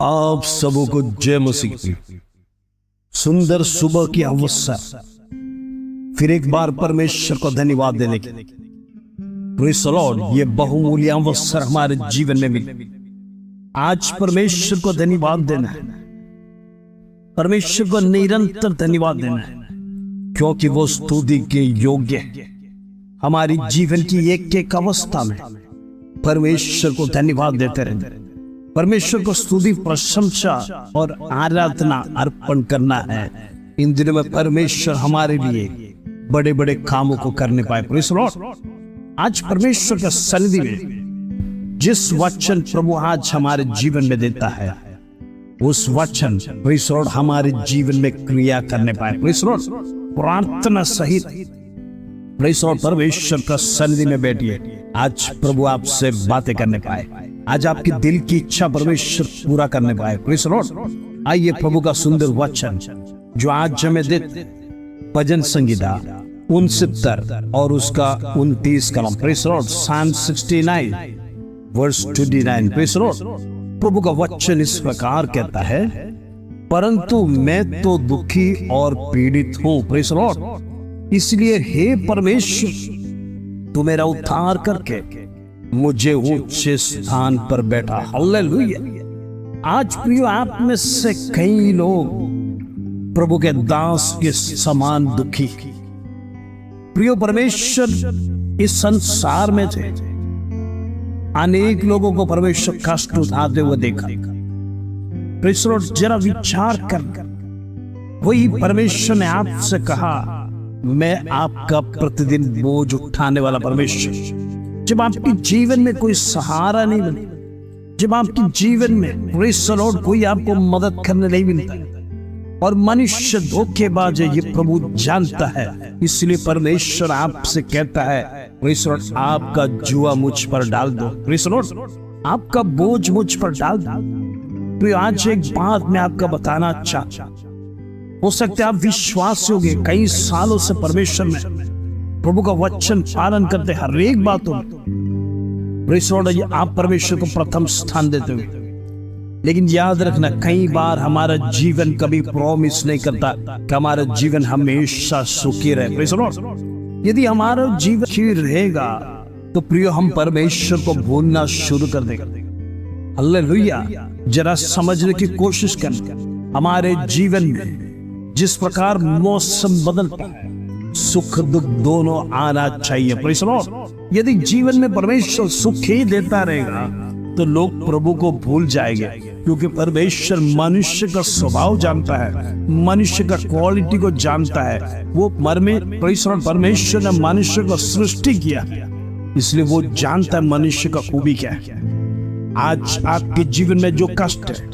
आप सबों को जय मसीह की। सुंदर सुबह की अवसर, फिर एक बार परमेश्वर को धन्यवाद देने की। प्रेज़ द लॉर्ड, ये बहुमूल्य अवसर हमारे जीवन में मिली। आज परमेश्वर को धन्यवाद देना है, परमेश्वर को निरंतर धन्यवाद देना है, क्योंकि वो स्तुति के योग्य है। हमारी जीवन की एक एक अवस्था में परमेश्वर को धन्यवाद देते रहें। परमेश्वर को स्तुति, प्रशंसा और आराधना अर्पण करना है। इन दिनों में परमेश्वर हमारे लिए बड़े बड़े कामों को करने पाए। प्रेज़ द लॉर्ड, आज परमेश्वर के सन्निधि में जिस वचन प्रभु आज हमारे जीवन में देता है, उस वचन प्रेज़ द लॉर्ड हमारे जीवन में क्रिया करने पाए। प्रेज़ द लॉर्ड, प्रार्थना सहित प्रेज़ द लॉर्ड परमेश्वर का सन्निधि में बैठिए। आज प्रभु आपसे बातें करने पाए, आज आपकी दिल की इच्छा परमेश्वर पूरा करने पाए। प्रेज़ द लॉर्ड, आइए प्रभु का सुंदर वचन जो आज हमें देते, भजन संगीता 69 और उसका 29 कलम। Praise the Lord, Psalm 69 verse 29। Praise the Lord, प्रभु का वचन इस प्रकार कहता है, परंतु मैं तो दुखी और पीड़ित हूं। प्रेज़ द लॉर्ड, इसलिए हे परमेश्वर, तू मेरा उद्धार करके मुझे ऊंचे स्थान पर बैठा। हालेलुया। आज प्रियो, आप में से कई लोग प्रभु के दास के समान दुखी। प्रियो, परमेश्वर इस संसार में थे, अनेक लोगों को परमेश्वर कष्ट उठाते हुए देखा। प्रेज़ द लॉर्ड, जरा विचार कर, वही परमेश्वर ने आपसे कहा, मैं आपका प्रतिदिन बोझ उठाने वाला परमेश्वर। जब आपके जीवन में कोई सहारा नहीं मिले, जब आपके जीवन में प्रेज़ द लॉर्ड कोई आपको मदद करने नहीं मिलता, और मनुष्य धोखेबाज है, ये प्रभु जानता है। इसलिए परमेश्वर आपसे कहता है, प्रेज़ द लॉर्ड, आपका जुआ मुझ पर डाल दो। प्रेज़ द लॉर्ड, आपका बोझ मुझ पर डाल दो। तो आज एक बात मैं आपका बताना चाहता, हो सकता है आप विश्वासी होंगे, कई सालों से परमेश्वर में प्रभु का वचन पालन करते, हर एक बातों में प्रेज़ द लॉर्ड आप परमेश्वर को प्रथम स्थान देते हुए। लेकिन याद रखना, कई बार हमारा जीवन कभी प्रॉमिस नहीं करता कि हमारा जीवन हमेशा सुखी रहे। प्रेज़ द लॉर्ड, यदि हमारा जीवन सुखी रहेगा तो प्रियो, हम परमेश्वर को भूलना शुरू कर देंगे। हालेलुया। जरा समझने की कोशिश करें, हमारे जीवन में जिस प्रकार मौसम बदलता है, सुख दुख दोनों आना चाहिए। प्रेज़ द लॉर्ड, यदि जीवन में परमेश्वर सुख ही देता रहेगा तो लोग प्रभु को भूल जाएंगे, क्योंकि परमेश्वर मनुष्य का स्वभाव जानता है, मनुष्य का क्वालिटी को जानता है। वो प्रेज़ द लॉर्ड, परमेश्वर ने मनुष्य को सृष्टि किया, इसलिए वो जानता है मनुष्य का खूबी क्या है। आज आपके जीवन में जो कष्ट है,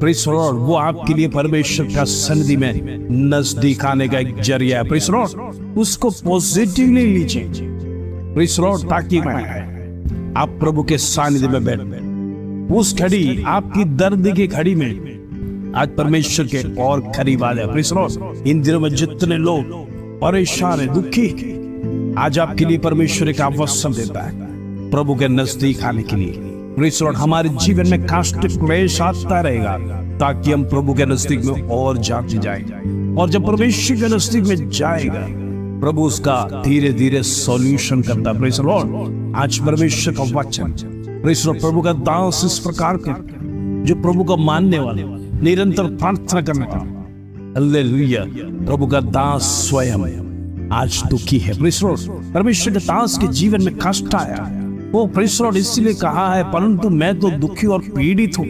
प्रेज़ द लॉर्ड, वो आपके लिए परमेश्वर का सन्निधि में नजदीक आने का एक जरिया है। प्रेज़ द लॉर्ड, उसको पॉजिटिवली लीजिए। प्रेज़ द लॉर्ड, ताकि आप प्रभु के सानिध्य में बैठ, उस घड़ी, आपकी दर्द की घड़ी में आज परमेश्वर के और करीब आ जाए। प्रेज़ द लॉर्ड, इन दिनों में जितने लोग परेशान है, दुखी, आज आपके लिए परमेश्वर एक अवसर देता है प्रभु के नजदीक आने के लिए। प्रेज़ द लॉर्ड, हमारे जीवन में कष्ट क्लेश आता रहेगा ताकि हम प्रभु के नजदीक में और जाते जाएं। और जब परमेश्वर के नजदीक में जाएगा, प्रभु उसका धीरे धीरे सॉल्यूशन करता है। प्रेज़ द लॉर्ड, आज परमेश्वर का वचन, प्रेज़ द लॉर्ड, प्रभु का दास इस प्रकार के जो प्रभु को मानने वाले, निरंतर प्रार्थना करने का, हालेलुया, प्रभु का दास स्वयं आज दुखी है। प्रेज़ द लॉर्ड, परमेश्वर के दास के जीवन में कष्ट आया, वो प्रेज़ द लॉर्ड इसलिए कहा है, परंतु मैं तो दुखी और पीड़ित हूं।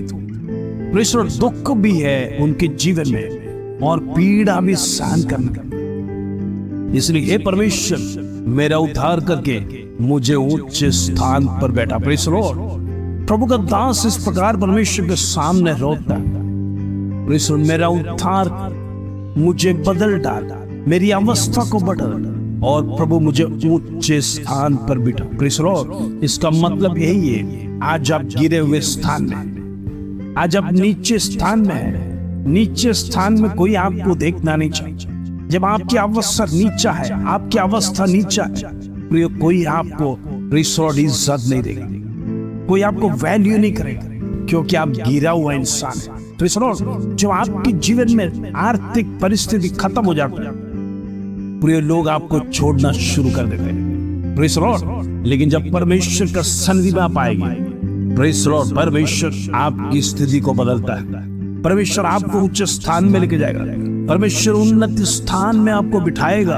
प्रेज़ द लॉर्ड, दुख भी है उनके जीवन में और पीड़ा भी सहन करना। इसलिए हे परमेश्वर, मेरा उद्धार करके मुझे ऊंचे स्थान पर बैठा। प्रेज़ द लॉर्ड, प्रभु का दास इस प्रकार परमेश्वर के सामने रोता है, प्रेज़ द लॉर्ड, मेरा उद्धार मुझे बदल डाल, मेरी अवस्था को बदल, और प्रभु मुझे ऊंचे स्थान पर बिठा। प्रेज़ द लॉर्ड, इसका मतलब यही है, आज आप गिरे हुए स्थान में, आज आप नीचे स्थान में है, नीचे स्थान में कोई आपको देखना नहीं चाहिए। जब आपकी अवस्था नीचा है, आपकी अवस्था नीचा है, कोई आपको प्रेज़ द लॉर्ड इज्जत नहीं देगा, कोई आपको वैल्यू नहीं करेगा। क्योंकि आप गिरा हुआ इंसान है। तो इस जब आपके जीवन में आर्थिक परिस्थिति खत्म हो जाती है, प्रिय लोग आपको छोड़ना शुरू कर देते हैं। Praise the Lord. लेकिन जब परमेश्वर का सन्निधि में आप आएंगे, प्रेज़ द लॉर्ड, परमेश्वर आपकी स्थिति को बदलता है। परमेश्वर आपको उच्च स्थान में लेके जाएगा। परमेश्वर उन्नत स्थान में आपको बिठाएगा।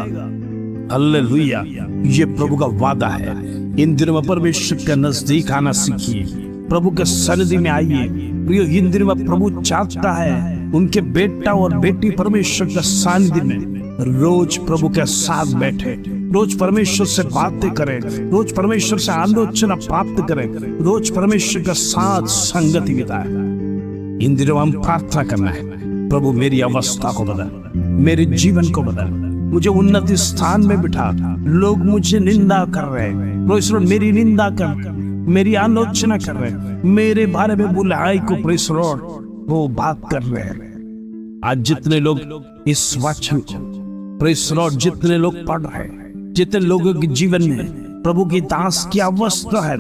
हालेलुया। ये प्रभु का वादा है। इन दिनों में परमेश्वर के नजदीक आना सीखिए, प्रभु के सन्निधि में आइए। प्रियो, इन दिनों में प्रभु चाहता है उनके बेटा और बेटी परमेश्वर के सानिध्य में रोज प्रभु के साथ बैठे, रोज परमेश्वर से बातें करें, रोज परमेश्वर से आलोचना प्राप्त करें, रोज परमेश्वर के साथ संगति बिताए। इन दिनों हम प्रार्थना करना है, प्रभु मेरी अवस्था को बदल, मेरे जीवन को बदल, मुझे उन्नति स्थान में बिठा। लोग मुझे निंदा कर रहे हैं, मेरी निंदा कर, मेरी आलोचना कर रहे हैं, मेरे बारे में बुराई को प्रेज़ द लॉर्ड वो बात कर रहे हैं। आज जितने लोग इस वचन को प्रेज़ द लॉर्ड, जितने लोग पढ़ रहे हैं, जितने लोगों के जीवन में प्रभु की दास की अवस्था है,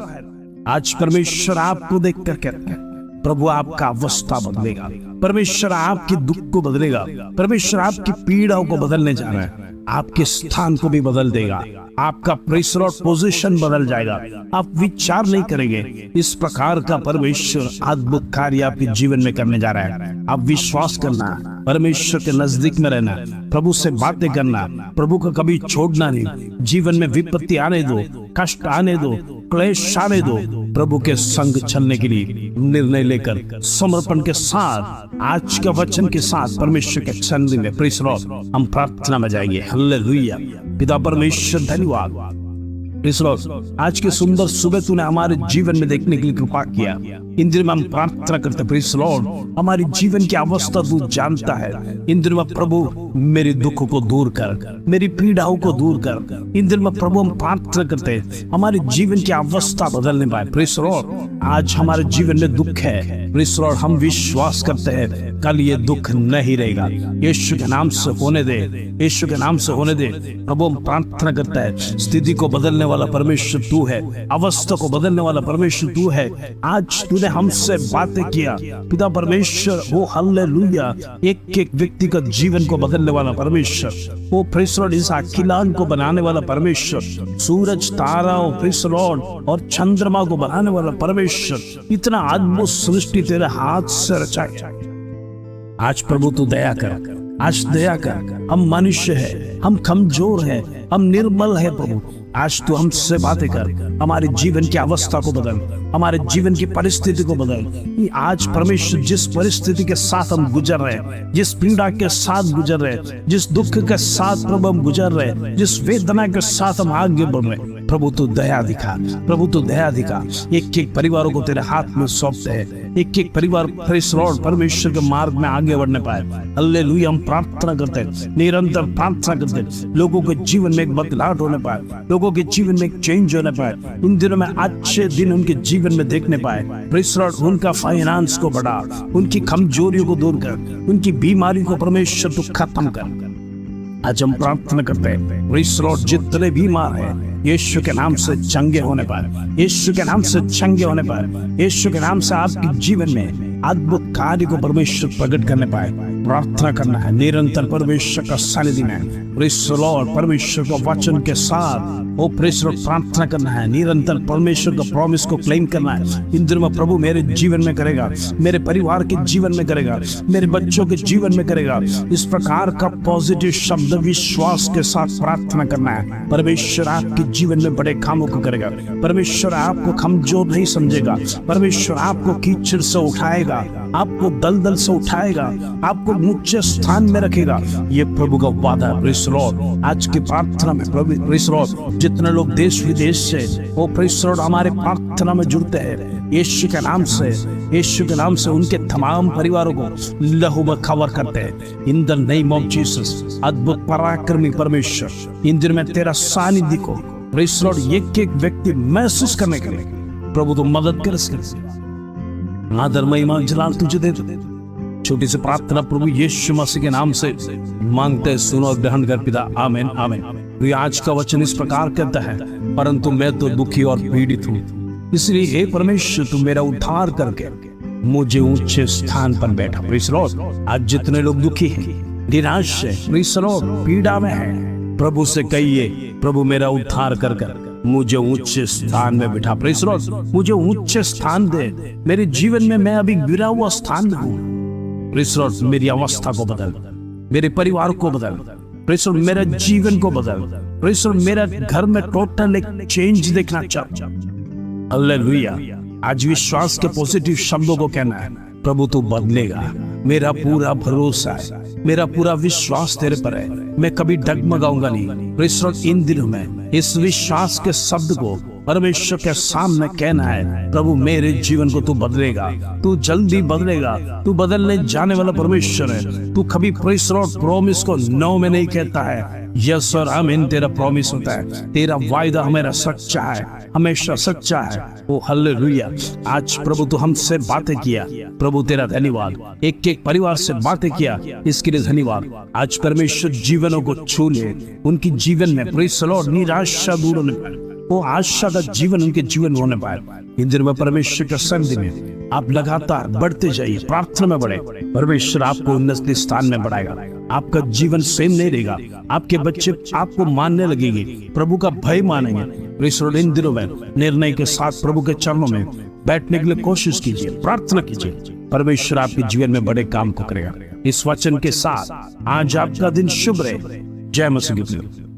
आज परमेश्वर आपको देख कर कहते हैं प्रभु आपका अवस्था बदलेगा, परमेश्वर आपके दुख को बदलेगा, परमेश्वर आपकी पीड़ाओं को बदलने जा रहा है, आपके स्थान को भी बदल देगा, आपका प्रेज़ द लॉर्ड पोजीशन बदल जाएगा। आप विचार नहीं करेंगे, इस प्रकार का परमेश्वर अद्भुत कार्य आपके जीवन में करने जा रहा है। आप विश्वास करना, परमेश्वर के नजदीक में रहना, प्रभु से बातें करना, प्रभु को कभी छोड़ना नहीं। जीवन में विपत्ति आने दो, कष्ट आने दो, क्लेश आने दो, प्रभु के संग चलने के लिए निर्णय लेकर समर्पण के साथ आज के वचन के साथ परमेश्वर के सन्निधि में प्रेज़ द लॉर्ड हम प्रार्थना में जाएंगे। हालेलुया। पिता परमेश्वर धन्यवाद प्रेज़ द लॉर्ड, आज की सुंदर सुबह तूने हमारे जीवन में देखने के लिए कृपा किया। इन दिनों में हम प्रार्थना करते प्रेज़ द लॉर्ड, हमारी जीवन की अवस्था तू जानता है। इन दिनों में प्रभु मेरे दुख को दूर कर, मेरी पीड़ाओं को दूर कर। इन दिनों में प्रभु हम प्रार्थना करते हैं हमारे जीवन की अवस्था बदलने पाए। प्रेज़ द लॉर्ड, आज हमारे जीवन में दुख है, प्रेज़ द लॉर्ड, हम विश्वास करते हैं कल ये दुख नहीं रहेगा। यीशु के नाम से होने दे, यीशु के नाम से होने दे। प्रभु हम प्रार्थना करता है, स्थिति को बदलने वाला परमेश्वर तू है, अवस्था को बदलने वाला परमेश्वर तू है। आज तूने हमसे बातें किया पिता परमेश्वर, वो हालेलुया, एक एक व्यक्ति का जीवन को बदलने वाला परमेश्वर, वो प्रेज़ द लॉर्ड इस अखिलान को बनाने वाला परमेश्वर, सूरज ताराओं प्रेज़ द लॉर्ड और चंद्रमा को बनाने वाला परमेश्वर, इतना अद्भुत सृष्टि तेरे हाथ से रचाई। आज प्रभु तू दया कर, आज दया कर। हम मनुष्य है, हम कमजोर है, हम निर्बल है प्रभु, आज तू हमसे बातें कर, हमारे जीवन की अवस्था को बदल, हमारे जीवन की परिस्थिति को बदल। आज परमेश्वर जिस परिस्थिति के साथ हम गुजर रहे हैं, जिस पीड़ा के साथ गुजर रहे हैं, जिस दुख के साथ प्रभु हम गुजर रहे हैं, जिस वेदना के साथ हम आगे बढ़ रहे हैं, प्रभु तू दया दिखा, प्रभु तू दया दिखा। एक एक परिवारों को तेरे हाथ में सौंपते हैं, एक एक परिवार प्रेज़ द लॉर्ड परमेश्वर के मार्ग में आगे बढ़ने पाए। हालेलुया। हम प्रार्थना करते हैं, निरंतर प्रार्थना करते हैं, लोगों के जीवन में एक बदलाव होने पाए, लोगों के जीवन में एक चेंज होने पाए, इन दिनों में अच्छे दिन उनके जीवन में देखने पाए। प्रेज़ द लॉर्ड, उनका फाइनेंस को बढ़ा, उनकी कमजोरियों को दूर कर, उनकी बीमारी को परमेश्वर तू खत्म कर। आज हम प्रार्थना करते हैं प्रेज़ द लॉर्ड, जितने बीमार हैं यीशु के नाम से चंगे होने पाए, यीशु के नाम से चंगे होने पाए, यीशु के नाम से आपके जीवन में अद्भुत कार्य को परमेश्वर प्रकट करने पाए। प्रार्थना करना है निरंतर परमेश्वर का सानिध्य में, प्रेज़ द लॉर्ड, परमेश्वर का वचन के साथ वो प्रेज़ द लॉर्ड प्रार्थना करना है, निरंतर परमेश्वर का प्रॉमिस को क्लेम करना है। इन दिनों में प्रभु मेरे जीवन में करेगा, मेरे परिवार के जीवन में करेगा, मेरे बच्चों के जीवन में करेगा। इस प्रकार का पॉजिटिव शब्द विश्वास के साथ प्रार्थना करना है। परमेश्वर आपके जीवन में बड़े कामों को करेगा, परमेश्वर आपको कमजोर नहीं समझेगा, परमेश्वर आपको कीचड़ से उठाएगा, आपको दलदल से उठाएगा, आपको ऊंचे स्थान में रखेगा। ये प्रभु का वादा है। प्रेज़ द लॉर्ड, आज की प्रार्थना में प्रभु प्रेज़ द लॉर्ड, जितने लोग देश विदेश से वो प्रेज़ द लॉर्ड हमारे प्रार्थना में जुड़ते हैं, यीशु के नाम से, यीशु के नाम से उनके तमाम परिवारों को लहू में कवर करते हैं। In the name of Jesus, अद्भुत पराक्रमी परमेश्वर, इन दिन में तेरा सानिध्य को प्रेज़ द लॉर्ड एक एक व्यक्ति महसूस करने के लिए प्रभु तो मदद कर सके। आदर महिमा जलाल तुझे दे। छोटी सी प्रार्थना प्रभु यीशु मसीह के नाम से मांगते, सुनो और ग्रहण कर पिता, आमीन आमीन। आज का वचन इस प्रकार कहता है, परंतु मैं तो दुखी और पीड़ित हूँ, इसलिए हे परमेश्वर तू मेरा उद्धार करके मुझे ऊंचे स्थान पर बैठा। Praise Lord. आज जितने लोग दुखी हैं, निराश है, प्रेज़ लॉर्ड, पीड़ा में है, प्रभु से कहिए, प्रभु मेरा उद्धार कर कर मुझे ऊंचे स्थान में बिठा। Praise Lord. मुझे ऊंचे स्थान दे। मेरे जीवन में मैं अभी गिरा हुआ स्थान में हूँ। Praise Lord. मेरी अवस्था को बदल, मेरे परिवार को बदल, प्रेज़ लॉर्ड, मेरा जीवन को बदल, प्रेज़ लॉर्ड, मेरा घर में टोटल एक चेंज देखना चाहता हूं। हालेलुया। आज विश्वास के पॉजिटिव शब्दों को कहना है, प्रभु तू बदलेगा। मेरा पूरा भरोसा है, मेरा पूरा विश्वास तेरे पर है, मैं कभी डगमगाऊंगा नहीं। Praise Lord. इन दिनों में इस विश्वास के शब्द को परमेश्वर के सामने कहना है, प्रभु मेरे जीवन को तू बदलेगा, तू जल्दी बदलेगा, तू बदलने जाने वाला परमेश्वर है। तू कभी प्रेज़ लॉर्ड प्रॉमिस को नो में नहीं कहता है, यस और आमीन तेरा प्रॉमिस होता है। तेरा वायदा हमेशा सच्चा है, हमेशा सच्चा है। ओ हालेलुया। आज प्रभु तू हमसे बातें किया, प्रभु तेरा धन्यवाद। एक एक परिवार से बातें किया, इसके लिए धन्यवाद। आज परमेश्वर जीवनों को छू ले, उनकी जीवन में प्रेज़ लॉर्ड निराशा दूर होने पाए, वो आशा का जीवन उनके जीवन में होने पाए। इन दिनों में परमेश्वर के सन्निधि में आप लगातार बढ़ते जाइए, प्रार्थना में बढ़े, परमेश्वर आपको उन्नत स्थान में बढ़ाएगा। आपका जीवन सेम नहीं रहेगा। आपके बच्चे आपको मानने लगेंगे, प्रभु का भय मानेंगे। Praise Lord. इन दिनों में निर्णय के साथ प्रभु के चरणों में बैठने के लिए कोशिश कीजिए, प्रार्थना कीजिए, परमेश्वर आपके जीवन में बड़े काम को करेगा। इस वचन के साथ आज आपका दिन शुभ रहे। जय मसीह।